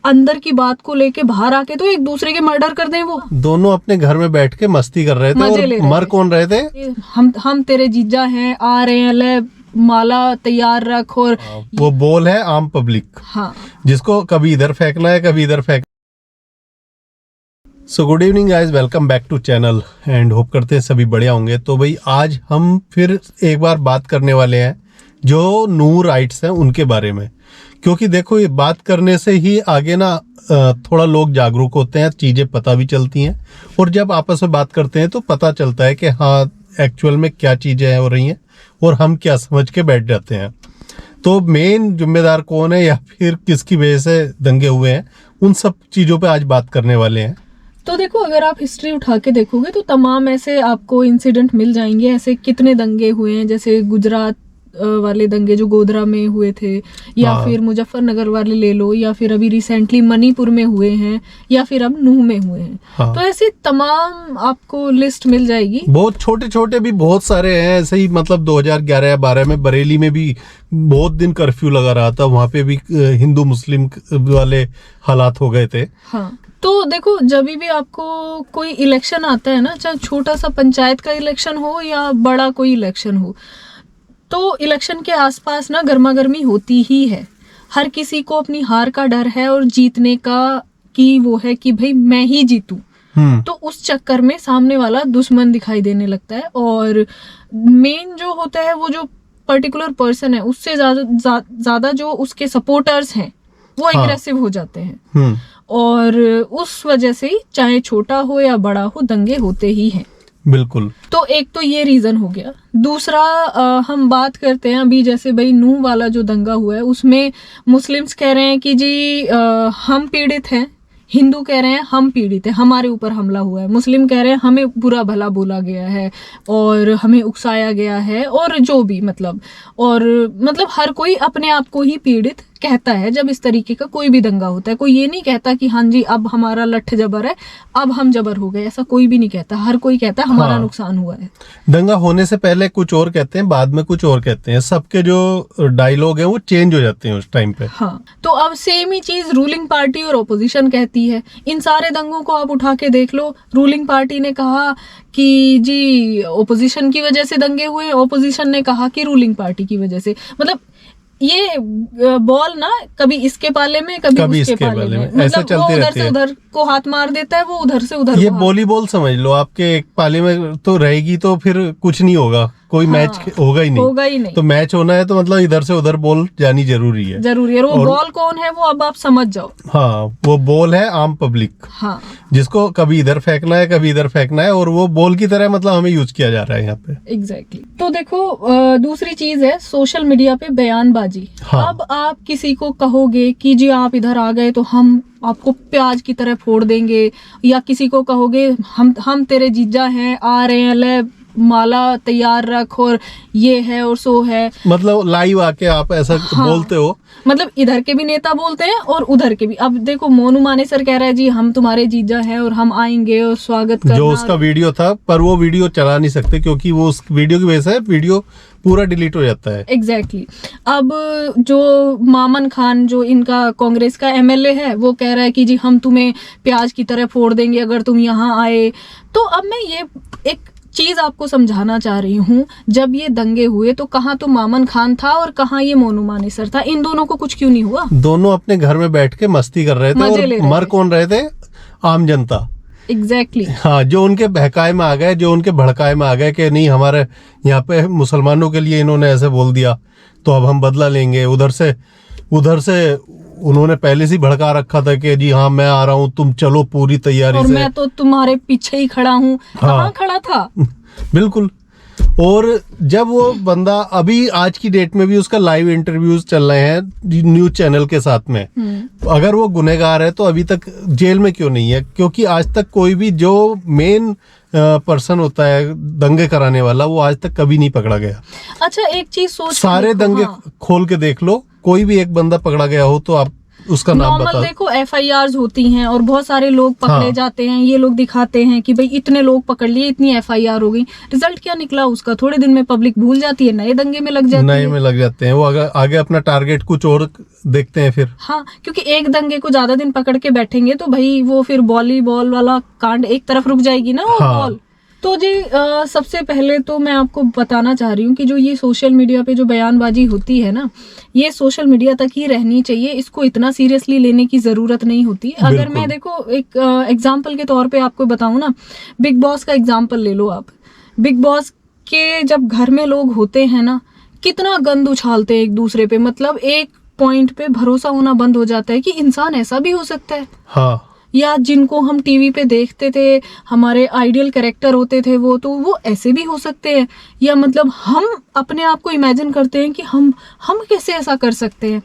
अंदर की बात को लेके बाहर आके तो एक दूसरे के मर्डर कर दें। वो दोनों अपने घर में बैठ के मस्ती कर रहे थे और मर कौन रहे थे? हम तेरे जीजा हैं, आ रहे हैं, ले माला तैयार रख। और वो बोल है आम पब्लिक, हाँ, जिसको कभी इधर फेंकना है कभी इधर फेंक। So good evening guys, welcome back to channel and hope करते हैं सभी बढ़िया होंगे। तो भाई आज हम फिर एक बार बात करने वाले हैं जो नू राइट्स हैं उनके बारे में, क्योंकि देखो ये बात करने से ही आगे ना थोड़ा लोग जागरूक होते हैं, चीज़ें पता भी चलती हैं और जब आपस में बात करते हैं तो पता चलता है कि हाँ एक्चुअल में क्या चीज़ें हो रही हैं और हम क्या समझ के बैठ जाते हैं। तो मेन जिम्मेदार कौन है या फिर किसकी वजह से दंगे हुए हैं, उन सब चीज़ों पे आज बात करने वाले हैं। तो देखो, अगर आप हिस्ट्री उठा के देखोगे तो तमाम ऐसे आपको इंसिडेंट मिल जाएंगे। ऐसे कितने दंगे हुए हैं, जैसे गुजरात वाले दंगे जो गोधरा में हुए थे, या फिर मुजफ्फरनगर वाले ले लो, या फिर अभी रिसेंटली मणिपुर में हुए हैं, या फिर अब नूह में हुए हैं। तो ऐसी तमाम आपको लिस्ट मिल जाएगी। बहुत छोटे छोटे भी बहुत सारे हैं ऐसे ही, मतलब 2011 या 12 में बरेली में भी बहुत दिन कर्फ्यू लगा रहा था, वहां पे भी हिंदू मुस्लिम वाले हालात हो गए थे। हाँ, तो देखो, जब भी आपको कोई इलेक्शन आता है ना, चाहे छोटा सा पंचायत का इलेक्शन हो या बड़ा कोई इलेक्शन हो, तो इलेक्शन के आसपास ना गर्मा गर्मी होती ही है। हर किसी को अपनी हार का डर है और जीतने का की वो है कि भाई मैं ही जीतूं। तो उस चक्कर में सामने वाला दुश्मन दिखाई देने लगता है और मेन जो होता है वो जो पर्टिकुलर पर्सन है उससे ज्यादा जो उसके सपोर्टर्स हैं वो एग्रेसिव हो जाते हैं और उस वजह से ही चाहे छोटा हो या बड़ा हो दंगे होते ही हैं। बिल्कुल। तो एक तो ये रीजन हो गया। दूसरा हम बात करते हैं अभी, जैसे भाई नूह वाला जो दंगा हुआ है उसमें मुस्लिम्स कह रहे हैं कि जी हम पीड़ित हैं, हिंदू कह रहे हैं हम पीड़ित हैं, हमारे ऊपर हमला हुआ है, मुस्लिम कह रहे हैं हमें बुरा भला बोला गया है और हमें उकसाया गया है, और जो भी मतलब हर कोई अपने आप को ही पीड़ित कहता है जब इस तरीके का कोई भी दंगा होता है। कोई ये नहीं कहता कि हाँ जी अब हमारा लठ जबर है, अब हम जबर हो गए, ऐसा कोई भी नहीं कहता। हर कोई कहता है हमारा नुकसान हुआ है। दंगा होने से पहले कुछ और कहते हैं, बाद में कुछ और कहते हैं। सबके जो डायलॉग है वो चेंज हो जाते हैं उस टाइम पे। हाँ, तो अब सेम ही चीज रूलिंग पार्टी और ओपोजिशन कहती है। इन सारे दंगों को आप उठा के देख लो, रूलिंग पार्टी ने कहा कि जी ओपोजिशन की वजह से दंगे हुए, ओपोजिशन ने कहा कि रूलिंग पार्टी की वजह से। मतलब ये बॉल ना कभी इसके पाले में कभी उसके पाले में, मतलब वो उधर से उधर को हाथ मार देता है, वो उधर से उधर। ये वॉलीबॉल समझ लो, आपके एक पाले में तो रहेगी तो फिर कुछ नहीं होगा, कोई मैच होगा ही नहीं। तो मैच होना है तो मतलब इधर से उधर बॉल जानी जरूरी है। और वो बॉल कौन है वो अब आप समझ जाओ। हाँ, वो बॉल है आम पब्लिक, हाँ, जिसको कभी इधर फेंकना है कभी इधर फेंकना है, और वो बॉल की तरह मतलब हमें यूज किया जा रहा है यहाँ पे। एग्जैक्टली। तो देखो, दूसरी चीज है सोशल मीडिया पे बयानबाजी। अब आप किसी को कहोगे कि जी आप इधर आ गए तो हम आपको प्याज की तरह फोड़ देंगे, या किसी को कहोगे हम तेरे जीजा हैं, आ रहे हैं, ले माला तैयार रख, और ये है और सो है, मतलब लाइव आके आप ऐसा बोलते हो। मतलब इधर के भी नेता बोलते हैं और उधर के भी। अब देखो मोनू मानेसर कह रहा है जी हम तुम्हारे जीजा हैं और हम आएंगे और स्वागत करना। जो उसका वीडियो था, पर वो वीडियो चला नहीं सकते क्योंकि वो उस वीडियो की वजह से वीडियो पूरा डिलीट हो जाता है। एग्जैक्टली। अब जो मामन खान जो इनका कांग्रेस का एमएलए है वो कह रहा है कि जी हम तुम्हें प्याज की तरह फोड़ देंगे अगर तुम यहाँ आए। तो अब मैं ये एक चीज आपको समझाना चाह रही हूँ, जब ये दंगे हुए तो कहाँ तो मामन खान था और कहाँ ये मोनू मानेसर था। इन दोनों को कुछ क्यों नहीं हुआ? दोनों अपने घर में बैठ के मस्ती कर रहे थे और मर कौन रहे थे? आम जनता। एग्जैक्टली। हाँ, जो उनके बहकाए में आ गए, जो उनके भड़काए में आ गए कि नहीं हमारे यहाँ पे मुसलमानों के लिए इन्होंने ऐसे बोल दिया तो अब हम बदला लेंगे। उधर से उन्होंने पहले से भड़का रखा था कि जी हाँ मैं आ रहा हूँ, तुम चलो पूरी तैयारी से, मैं तो तुम्हारे पीछे ही खड़ा हूँ। हाँ। कहाँ खड़ा था? बिल्कुल। और जब वो बंदा अभी आज की डेट में भी उसका लाइव इंटरव्यूज चल रहे हैं न्यूज चैनल के साथ में, अगर वो गुनहगार है तो अभी तक जेल में क्यों नहीं है? क्योंकि आज तक कोई भी जो मेन पर्सन होता है दंगे कराने वाला, वो आज तक कभी नहीं पकड़ा गया। अच्छा, एक चीज सोच, सारे दंगे खोल के देख लो, कोई भी एक बंदा पकड़ा गया हो तो आप उसका नाम नॉर्मल बता। देखो FIRs होती हैं और बहुत सारे लोग पकड़े हाँ। जाते हैं, ये लोग दिखाते हैं कि भाई इतने लोग पकड़ लिए, इतनी FIR हो गई, रिजल्ट क्या निकला उसका? थोड़े दिन में पब्लिक भूल जाती है, नए दंगे में लग जाती नए है। में लग जाते हैं, वो आगे अपना टारगेट कुछ और देखते हैं फिर। हाँ, क्योंकि एक दंगे को ज्यादा दिन पकड़ के बैठेंगे तो भाई वो फिर वॉलीबॉल वाला कांड एक तरफ रुक जाएगी ना, वो हाँ। बॉल। तो जी सबसे पहले तो मैं आपको बताना चाह रही हूँ कि जो ये सोशल मीडिया पे जो बयानबाजी होती है ना, ये सोशल मीडिया तक ही रहनी चाहिए, इसको इतना सीरियसली लेने की जरूरत नहीं होती। अगर बिल्कुल। मैं देखो एक एग्जाम्पल के तौर पे आपको बताऊं ना, बिग बॉस का एग्जाम्पल ले लो आप। बिग बॉस के जब घर में लोग होते हैं ना, कितना गंद उछालते हैं एक दूसरे पे, मतलब एक पॉइंट पे भरोसा होना बंद हो जाता है कि इंसान ऐसा भी हो सकता है। हाँ, या जिनको हम टीवी पे देखते थे, हमारे आइडियल कैरेक्टर होते थे वो, तो वो ऐसे भी हो सकते हैं। या मतलब हम अपने आप को इमेजिन करते हैं कि हम कैसे ऐसा कर सकते हैं,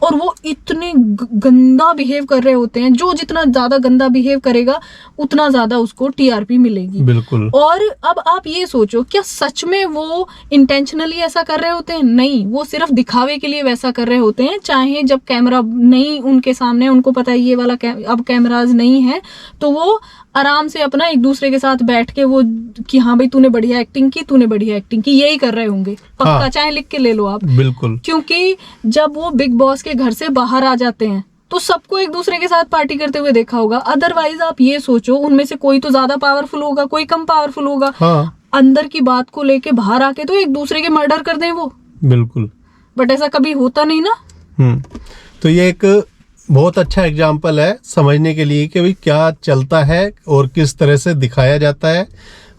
और वो इतने गंदा बिहेव कर रहे होते हैं। जो जितना ज्यादा गंदा बिहेव करेगा उतना ज्यादा उसको TRP मिलेगी। बिल्कुल। और अब आप ये सोचो, क्या सच में वो इंटेंशनली ऐसा कर रहे होते हैं? नहीं, वो सिर्फ दिखावे के लिए वैसा कर रहे होते हैं। चाहे जब कैमरा नहीं उनके सामने, उनको पता है ये वाला अब कैमराज नहीं है, तो वो आराम से अपना एक दूसरे के साथ बैठ के वो कि हाँ भाई तूने बढ़िया एक्टिंग की, तूने बढ़िया एक्टिंग की, यही कर रहे होंगे पक्का। हाँ। चाहे लिख के ले लो आप। बिल्कुल। क्योंकि जब वो बिग बॉस के घर से बाहर आ जाते हैं तो सबको एक दूसरे के साथ पार्टी करते हुए देखा होगा। अदरवाइज आप ये सोचो, उनमें से कोई तो ज्यादा पावरफुल होगा, कोई कम पावरफुल होगा। हाँ, अंदर की बात को लेके बाहर आके तो एक दूसरे के मर्डर कर दें वो। बिल्कुल। बट ऐसा कभी होता नहीं ना। तो ये एक बहुत अच्छा एग्जाम्पल है समझने के लिए कि भाई क्या चलता है और किस तरह से दिखाया जाता है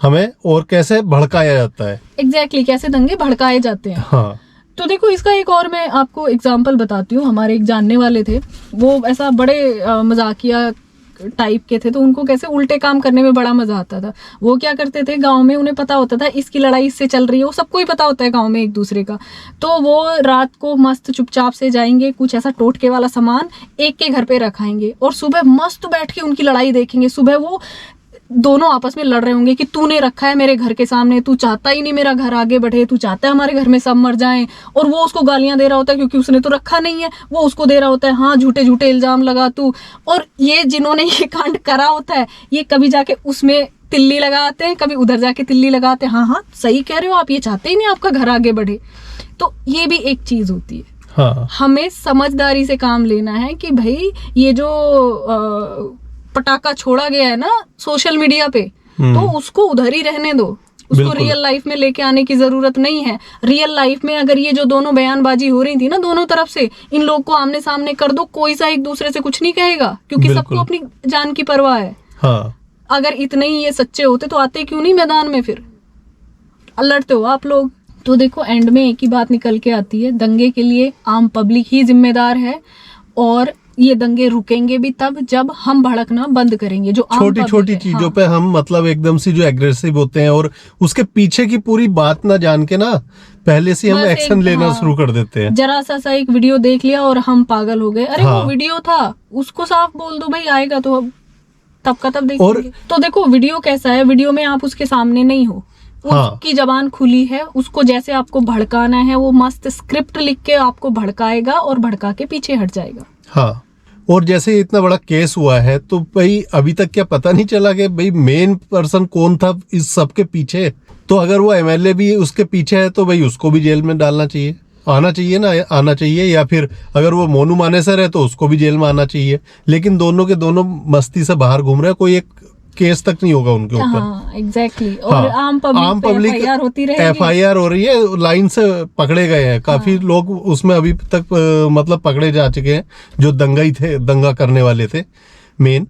हमें, और कैसे भड़काया जाता है। एग्जैक्टली कैसे दंगे भड़काए जाते हैं। हाँ। तो देखो इसका एक और मैं आपको एग्जाम्पल बताती हूँ। हमारे एक जानने वाले थे, वो ऐसा बड़े मजाकिया टाइप के थे, तो उनको कैसे उल्टे काम करने में बड़ा मजा आता था। वो क्या करते थे, गांव में उन्हें पता होता था इसकी लड़ाई इससे चल रही है, वो सबको ही पता होता है गांव में एक दूसरे का। तो वो रात को मस्त चुपचाप से जाएंगे, कुछ ऐसा टोटके वाला सामान एक के घर पे रखाएंगे, और सुबह मस्त बैठ के उनकी लड़ाई देखेंगे। सुबह वो दोनों आपस में लड़ रहे होंगे कि तूने रखा है मेरे घर के सामने, तू चाहता ही नहीं मेरा घर आगे बढ़े, तू चाहता है हमारे घर में सब मर जाएं, और वो उसको गालियां दे रहा होता है क्योंकि उसने तो रखा नहीं है। वो उसको दे रहा होता है हाँ झूठे झूठे इल्जाम लगा तू। और ये जिन्होंने ये कांड करा होता है, ये कभी जाके उसमें तिल्ली लगाते हैं, कभी उधर जाके तिल्ली लगाते हैं, हाँ हाँ सही कह रहे हो आप, ये चाहते ही नहीं आपका घर आगे बढ़े। तो ये भी एक चीज होती है। हाँ। हमें समझदारी से काम लेना है कि भाई ये जो पटाखा छोड़ा गया है ना सोशल मीडिया पे, तो उसको उधर ही रहने दो, उसको बिल्कुल। रियल लाइफ में लेके आने की जरूरत नहीं है। रियल लाइफ में अगर ये जो दोनों बयानबाजी हो रही थी ना दोनों तरफ से, इन लोग को आमने सामने कर दो, कोई सा एक दूसरे से कुछ नहीं कहेगा, क्योंकि बिल्कुल। सबको अपनी जान की परवाह है। हाँ। अगर इतने ही ये सच्चे होते तो आते क्यों नहीं मैदान में, फिर लड़ते हो आप लोग। तो देखो एंड में एक ही बात निकल के आती है, दंगे के लिए आम पब्लिक ही जिम्मेदार है, और ये दंगे रुकेंगे भी तब जब हम भड़कना बंद करेंगे। जो छोटी छोटी चीजों पे हम मतलब एकदम से जो एग्रेसिव होते हैं और उसके पीछे की पूरी बात ना जान के ना पहले से हम बस एक्शन लेना हाँ, शुरू कर देते हैं। जरा सा एक वीडियो देख लिया और हम पागल हो गए, अरे हाँ। वो वीडियो था, उसको साफ बोल दो भाई, आएगा तो अब तब का तब देखेंगे। और तो देखो वीडियो कैसा है, वीडियो में आप उसके सामने नहीं हो, हाँ। उसकी जबान खुली है, उसको जैसे आपको भड़काना है वो मस्त स्क्रिप्ट लिख के आपको भड़काएगा और भड़का के पीछे हट जाएगा। हाँ। और जैसे इतना बड़ा केस हुआ है तो भाई अभी तक क्या पता नहीं चला कि भाई मेन पर्सन कौन था इस सब के पीछे। तो अगर वो MLA भी उसके पीछे है तो भाई उसको भी जेल में डालना चाहिए, आना चाहिए ना, आना चाहिए। या फिर अगर वो मोनू मानेसर है तो उसको भी जेल में आना चाहिए। लेकिन दोनों के दोनों मस्ती से बाहर घूम रहे हैं, कोई एक केस तक नहीं होगा उनके ऊपर। हाँ एग्जैक्टली। और हाँ, आम पब्लिक FIR होती रहेगी, FIR हो रही है, लाइन से पकड़े गए हैं काफी लोग उसमें अभी तक मतलब पकड़े जा चुके हैं जो दंगा करने वाले थे मेन।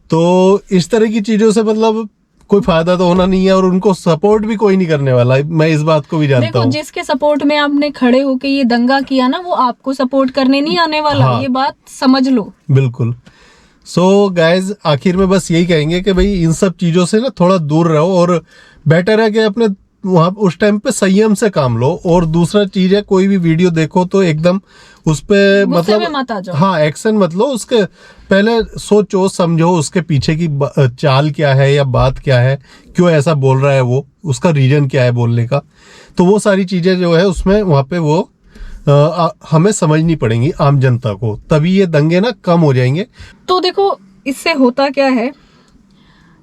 तो इस तरह की चीजों से मतलब कोई फायदा तो होना नहीं है, और उनको सपोर्ट भी कोई नहीं करने वाला है। मैं इस बात को भी जानता देखो हूँ। जिसके सपोर्ट में आपने खड़े होके ये दंगा किया ना, वो आपको सपोर्ट करने नहीं आने वाला। हाँ। ये बात समझ लो। बिल्कुल। सो गाइज आखिर में बस यही कहेंगे कि भाई इन सब चीजों से ना थोड़ा दूर रहो, और बेटर है कि अपने वहां उस टाइम पे संयम से काम लो। और दूसरा चीज है, कोई भी वीडियो देखो तो एकदम उस पे गुस्से में मतलब मत आ जाओ। हाँ एक्शन मत लो, उसके पहले सोचो समझो उसके पीछे की चाल क्या है या बात क्या है, क्यों ऐसा बोल रहा है, वो उसका रीजन क्या है बोलने का। तो वो सारी चीजें जो है उसमें वहां पे वो हमें समझनी पड़ेंगी आम जनता को, तभी ये दंगे ना कम हो जाएंगे। तो देखो इससे होता क्या है,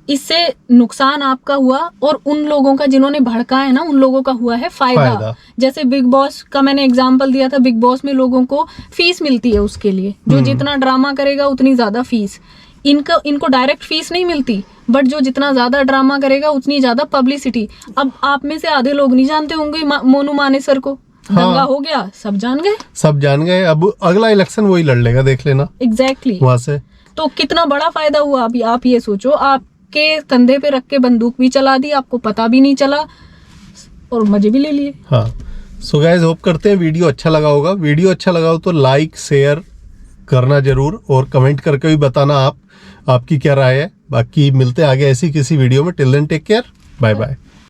इससे नुकसान आपका हुआ और उन लोगों का जिन्होंने भड़का है ना, उन लोगों का हुआ है फायदा। जैसे बिग बॉस का मैंने एग्जांपल दिया था, बिग बॉस में लोगों को फीस मिलती है उसके लिए, जो जितना ड्रामा करेगा उतनी ज्यादा फीस। इनको डायरेक्ट फीस नहीं मिलती, बट जो जितना ज्यादा ड्रामा करेगा उतनी ज्यादा पब्लिसिटी। अब आप में से आधे लोग नहीं जानते होंगे मोनू मानेसर को, दंगा हो गया, सब जान गए। अब अगला इलेक्शन वही लड़ लेगा, देख लेना। एग्जैक्टली वहां से तो कितना बड़ा फायदा हुआ। अभी आप ये सोचो, आपके कंधे पे रख के बंदूक भी चला दी, आपको पता भी नहीं चला और मजे भी ले लिए। हाँ, सो गाइस होप करते हैं वीडियो अच्छा लगा होगा। वीडियो अच्छा लगा हो तो लाइक शेयर करना जरूर, और कमेंट करके भी बताना आपकी क्या राय है। बाकी मिलते हैं आगे ऐसी किसी वीडियो में। Till then take care, bye bye.